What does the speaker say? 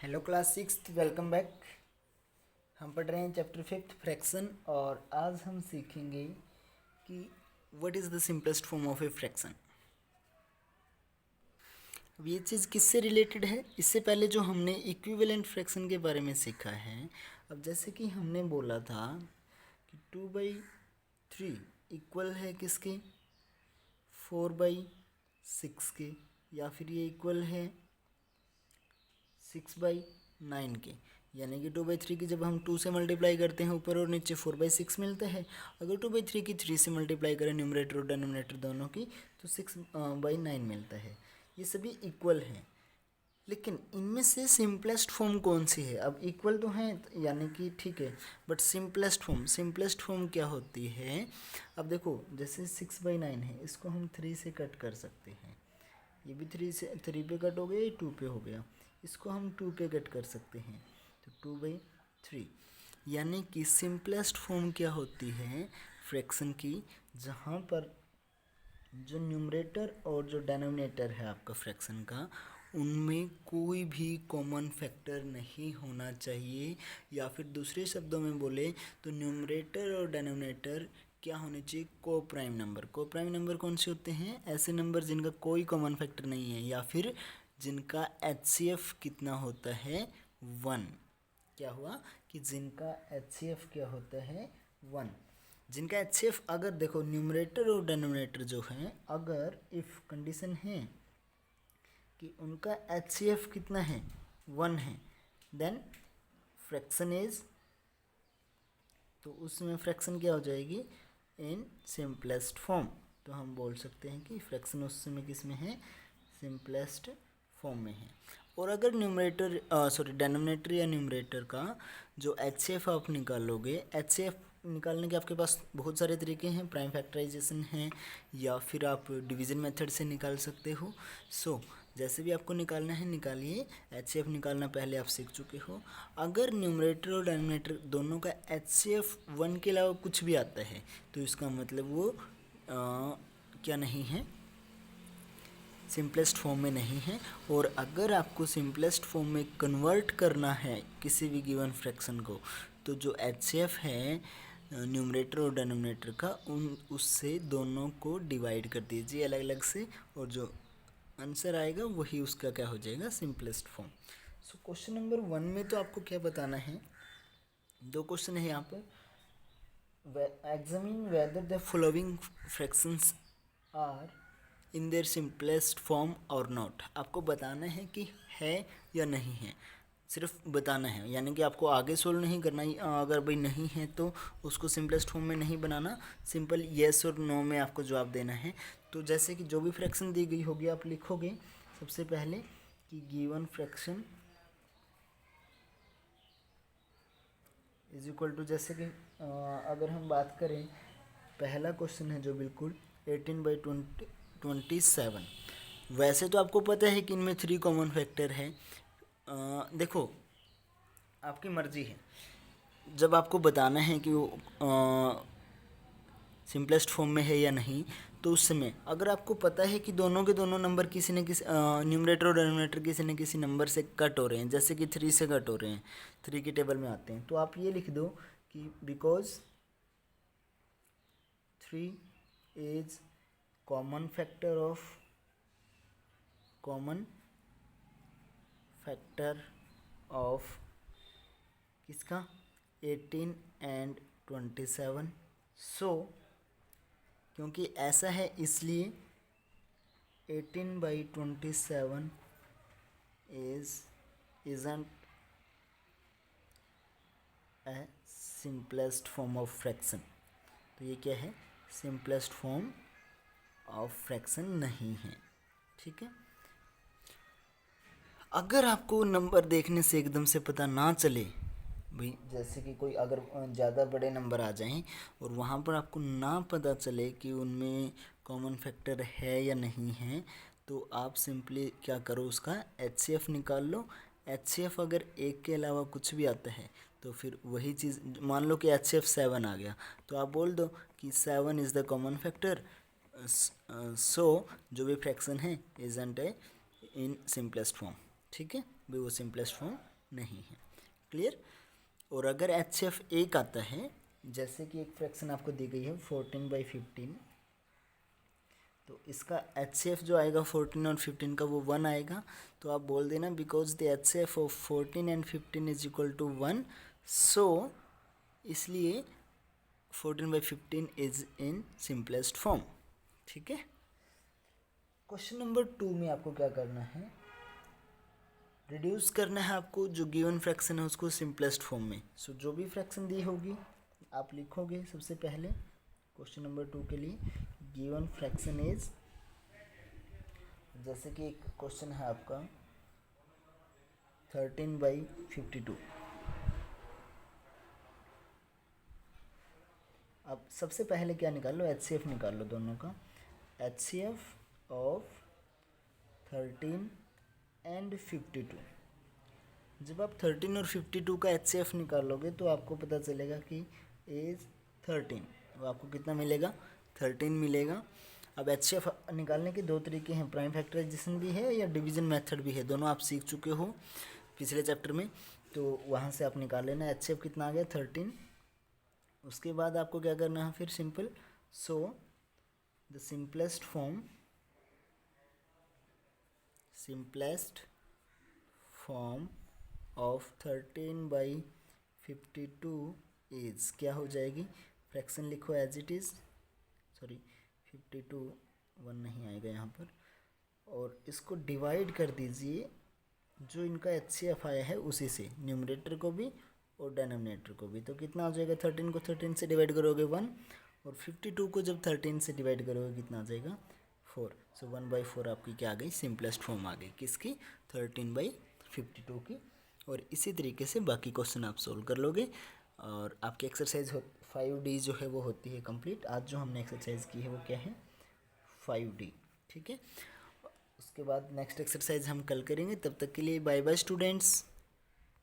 Hello class sixth, welcome back. हम पढ़ रहे हैं चैप्टर फिफ्थ फ्रैक्शन और आज हम सीखेंगे कि what is the simplest form of a fraction. अब ये चीज़ किससे रिलेटेड है? इससे पहले जो हमने इक्विवेलेंट फ्रैक्शन के बारे में सीखा है। अब जैसे कि हमने बोला था कि 2/3 इक्वल है किसके? 4/6 के, या फिर ये इक्वल है 6/9 के। यानी कि 2/3 की जब हम 2 से मल्टीप्लाई करते हैं ऊपर और नीचे 4/6 मिलता है। अगर 2/3 की 3 से मल्टीप्लाई करें न्यूमरेटर और डिनोमिनेटर दोनों की तो 6/9 मिलता है। ये सभी इक्वल हैं, लेकिन इनमें से सिंपलेस्ट फॉर्म कौन सी है? अब इक्वल तो हैं यानी कि ठीक है, बट सिंपलेस्ट फॉर्म क्या होती है? अब देखो, जैसे 6/9 है, इसको हम 3 से कट कर सकते हैं। ये भी 3 पे कट हो गया, ये 2 पे हो गया। इसको हम 2 पे कट कर सकते हैं, तो 2/3। यानी कि सिंपलेस्ट फॉर्म क्या होती है फ्रैक्शन की? जहाँ पर जो न्यूमरेटर और जो डिनोमिनेटर है आपका फ्रैक्शन का, उनमें कोई भी कॉमन फैक्टर नहीं होना चाहिए। या फिर दूसरे शब्दों में बोले तो न्यूमरेटर और डिनोमिनेटर क्या होने चाहिए? को प्राइम नंबर। को प्राइम नंबर कौन से होते हैं? ऐसे नंबर जिनका कोई कॉमन फैक्टर नहीं है, या फिर जिनका HCF कितना होता है? 1। क्या हुआ कि जिनका HCF क्या होता है? 1। जिनका HCF, अगर देखो न्यूमरेटर और डिनोमिनेटर जो हैं, अगर इफ़ कंडीशन है कि उनका HCF कितना है? 1 है, देन फ्रैक्शन इज, तो उसमें फ्रैक्शन क्या हो जाएगी? In simplest form. तो हम बोल सकते हैं कि फ्रैक्शन उस समय किस में है? सिंपलेस्ट फॉर्म में है। और अगर डिनोमिनेटर या न्यूमरेटर का जो HCF आप निकालोगे, HCF निकालने के आपके पास बहुत सारे तरीके हैं। प्राइम फैक्टराइजेशन है, या फिर आप डिवीज़न मेथड से निकाल सकते हो। जैसे भी आपको निकालना है निकालिए। HCF निकालना पहले आप सीख चुके हो। अगर न्यूमरेटर और डिनोमिनेटर दोनों का HCF 1 के अलावा कुछ भी आता है, तो इसका मतलब वो क्या नहीं है? सिंपलेस्ट फॉर्म में नहीं है। और अगर आपको सिंपलेस्ट फॉर्म में कन्वर्ट करना है किसी भी गिवन फ्रैक्शन को, तो जो HCF है न्यूमरेटर और डिनोमिनेटर का, उससे दोनों को डिवाइड कर दीजिए अलग अलग से, और जो आंसर आएगा वही उसका क्या हो जाएगा? Simplest form. So question number 1 में तो आपको क्या बताना है? 2 क्वेश्चन है यहाँ पर। Examine whether the following fractions are in their simplest form और नॉट। आपको बताना है कि है या नहीं है, सिर्फ बताना है। यानी कि आपको आगे सोल्व नहीं करना। अगर भाई नहीं है तो उसको सिंपलेस्ट फॉर्म में नहीं बनाना, सिंपल येस और नो में आपको जवाब देना है। तो जैसे कि जो भी फ्रैक्शन दी गई होगी आप लिखोगे सबसे पहले कि given fraction is equal to, जैसे कि अगर हम बात करें, पहला क्वेश्चन है जो बिल्कुल 18/27। वैसे तो आपको पता है कि इनमें 3 कॉमन फैक्टर है। देखो, आपकी मर्जी है। जब आपको बताना है कि वो सिंपलेस्ट फॉर्म में है या नहीं, तो उस समय अगर आपको पता है कि दोनों के दोनों नंबर किसी न किसी न्यूमरेटर और डिनोमिनेटर किसी न किसी नंबर से कट हो रहे हैं, जैसे कि 3 से कट हो रहे हैं, 3 की टेबल में आते हैं, तो आप ये लिख दो कि because 3 is common factor of किसका? 18 एंड 27। क्योंकि ऐसा है इसलिए 18/27 isn't a simplest form of fraction। तो ये क्या है? सिंपलेस्ट फॉर्म ऑफ फ्रैक्शन नहीं है। ठीक है। अगर आपको नंबर देखने से एकदम से पता ना चले भाई, जैसे कि कोई अगर ज़्यादा बड़े नंबर आ जाएं और वहाँ पर आपको ना पता चले कि उनमें कॉमन फैक्टर है या नहीं है, तो आप सिंपली क्या करो, उसका HCF निकाल लो। HCF अगर 1 के अलावा कुछ भी आता है तो फिर वही चीज़, मान लो कि HCF 7 आ गया, तो आप बोल दो कि 7 इज़ द कॉमन फैक्टर। जो भी फ्रैक्शन है isn't A in simplest form. ठीक है भाई, वो सिंपलेस्ट फॉर्म नहीं है। क्लियर। और अगर एच एफ एक आता है, जैसे कि एक फ्रैक्शन आपको दी गई है 14/15, तो इसका एच एफ जो आएगा 14 और 15 का वो 1 आएगा, तो आप बोल देना because the H F of 14 and 15 is equal to 1, so इसलिए 14/15 इज इन सिंपलेस्ट फॉर्म। ठीक है। क्वेश्चन नंबर 2 में आपको क्या करना है, रिड्यूस करना है आपको जो गिवन फ्रैक्शन है उसको सिंपलेस्ट फॉर्म में। सो जो भी फ्रैक्शन दी होगी आप लिखोगे सबसे पहले क्वेश्चन नंबर 2 के लिए, गिवन फ्रैक्शन इज, जैसे कि एक क्वेश्चन है आपका 13/52। अब सबसे पहले क्या निकाल लो, HCF निकाल लो दोनों का, HCF ऑफ 13 एंड 52। जब आप 13 और 52 का HCF निकालोगे तो आपको पता चलेगा कि इज 13, तो आपको कितना मिलेगा, 13 मिलेगा। अब HCF निकालने के दो तरीके हैं, प्राइम फैक्टराइजेशन भी है या डिवीजन मेथड भी है, दोनों आप सीख चुके हो पिछले चैप्टर में, तो वहाँ से आप निकाल लेना। HCF कितना आ गया 13। उसके बाद आपको क्या करना है फिर, simple, so the simplest form of 13/52 is, क्या हो जाएगी, फ्रैक्शन लिखो एज इट इज़, सॉरी 52 1 नहीं आएगा यहाँ पर, और इसको डिवाइड कर दीजिए जो इनका HCF आया है उसी से, न्यूमरेटर को भी और डिनोमिनेटर को भी। तो कितना हो जाएगा, 13 को 13 से डिवाइड करोगे 1, और 52 को जब 13 से डिवाइड करोगे कितना आ जाएगा 4। सो 1/4 आपकी क्या आ गई, सिंपलेस्ट फॉर्म आ गई, किसकी, 13/52 की। और इसी तरीके से बाकी क्वेश्चन आप सोल्व कर लोगे, और आपकी एक्सरसाइज 5D जो है वो होती है कंप्लीट। आज जो हमने एक्सरसाइज की है वो क्या है, 5D। ठीक है। उसके बाद नेक्स्ट एक्सरसाइज हम कल करेंगे, तब तक के लिए बाय बाय स्टूडेंट्स।